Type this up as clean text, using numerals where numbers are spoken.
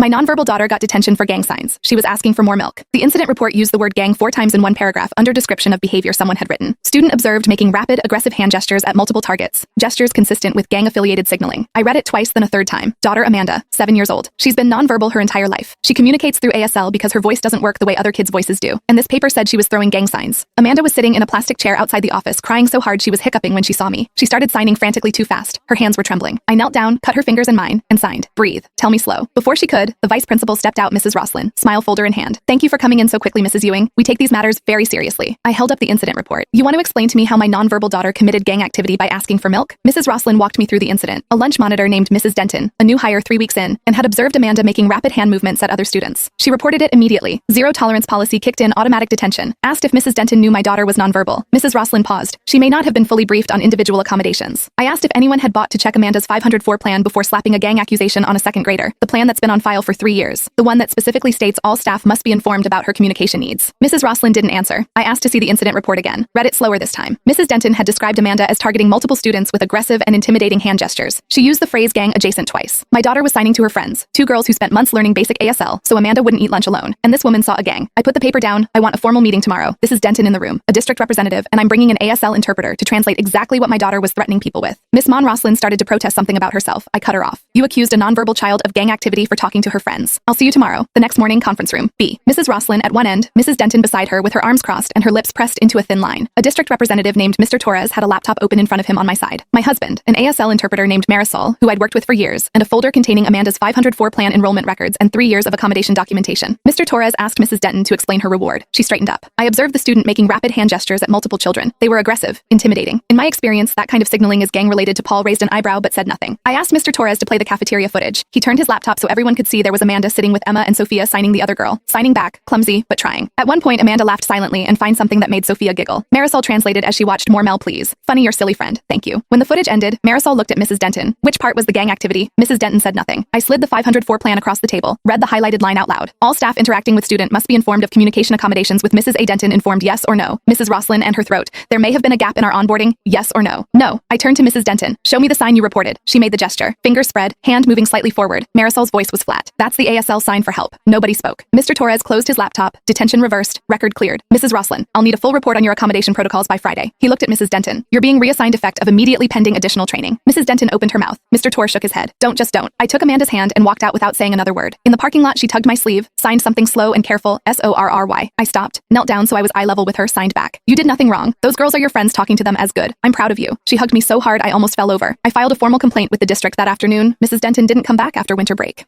My nonverbal daughter got detention for gang signs. She was asking for more milk. The incident report used the word gang 4 times in one paragraph under description of behavior someone had written. Student observed making rapid, aggressive hand gestures at multiple targets. Gestures consistent with gang-affiliated signaling. I read it twice, then a third time. Daughter Amanda, 7 years old. She's been nonverbal her entire life. She communicates through ASL because her voice doesn't work the way other kids' voices do. And this paper said she was throwing gang signs. Amanda was sitting in a plastic chair outside the office, crying so hard she was hiccuping when she saw me. She started signing frantically too fast. Her hands were trembling. I knelt down, cut her fingers in mine, and signed. Breathe. Tell me slow. Before she could, the vice principal stepped out, Mrs. Roslin, smile folder in hand. Thank you for coming in so quickly, Mrs. Ewing. We take these matters very seriously. I held up the incident report. You want to explain to me how my nonverbal daughter committed gang activity by asking for milk? Mrs. Roslin walked me through the incident. A lunch monitor named Mrs. Denton, a new hire 3 weeks in, and had observed Amanda making rapid hand movements at other students. She reported it immediately. Zero tolerance policy kicked in, automatic detention. Asked if Mrs. Denton knew my daughter was nonverbal. Mrs. Roslin paused. She may not have been fully briefed on individual accommodations. I asked if anyone had bought to check Amanda's 504 plan before slapping a gang accusation on a second grader, the plan that's been on file for 3 years, the one that specifically states all staff must be informed about her communication needs. Mrs. Roslin didn't answer. I asked to see the incident report again. Read it slower this time. Mrs. Denton had described Amanda as targeting multiple students with aggressive and intimidating hand gestures. She used the phrase gang adjacent twice. My daughter was signing to her friends, 2 girls who spent months learning basic ASL, so Amanda wouldn't eat lunch alone. And this woman saw a gang. I put the paper down. I want a formal meeting tomorrow. This is Denton in the room, a district representative, and I'm bringing an ASL interpreter to translate exactly what my daughter was threatening people with. Miss Mon Roslin started to protest something about herself. I cut her off. You accused a nonverbal child of gang activity for talking to her friends. I'll see you tomorrow. The next morning, conference room. B. Mrs. Roslin at one end, Mrs. Denton beside her with her arms crossed and her lips pressed into a thin line. A district representative named Mr. Torres had a laptop open in front of him on my side. My husband, an ASL interpreter named Marisol, who I'd worked with for years, and a folder containing Amanda's 504 plan enrollment records and 3 years of accommodation documentation. Mr. Torres asked Mrs. Denton to explain her reward. She straightened up. I observed the student making rapid hand gestures at multiple children. They were aggressive, intimidating. In my experience, that kind of signaling is gang-related to Paul raised an eyebrow but said nothing. I asked Mr. Torres to play the cafeteria footage. He turned his laptop so everyone could see there was Amanda sitting with Emma and Sophia signing the other girl. Signing back, clumsy, but trying. At one point, Amanda laughed silently and found something that made Sophia giggle. Marisol translated as she watched. More Mel, please. Funny or silly friend. Thank you. When the footage ended, Marisol looked at Mrs. Denton. Which part was the gang activity? Mrs. Denton said nothing. I slid the 504 plan across the table, read the highlighted line out loud. All staff interacting with student must be informed of communication accommodations with Mrs. A. Denton informed yes or no. Mrs. Roslin and her throat. There may have been a gap in our onboarding. Yes or no? No. I turned to Mrs. Denton. Show me the sign you reported. She made the gesture. Finger spread, hand moving slightly forward. Marisol's voice was flat. That's the ASL sign for help. Nobody spoke. Mr. Torres closed his laptop. Detention reversed. Record cleared. Mrs. Roslin, I'll need a full report on your accommodation protocols by Friday. He looked at Mrs. Denton. You're being reassigned effect of immediately pending additional training. Mrs. Denton opened her mouth. Mr. Torres shook his head. Don't. I took Amanda's hand and walked out without saying another word. In the parking lot, she tugged my sleeve, signed something slow and careful, SORRY. I stopped, knelt down so I was eye level with her, signed back. You did nothing wrong. Those girls are your friends, talking to them as good. I'm proud of you. She hugged me so hard I almost fell over. I filed a formal complaint with the district that afternoon. Mrs. Denton didn't come back after winter break.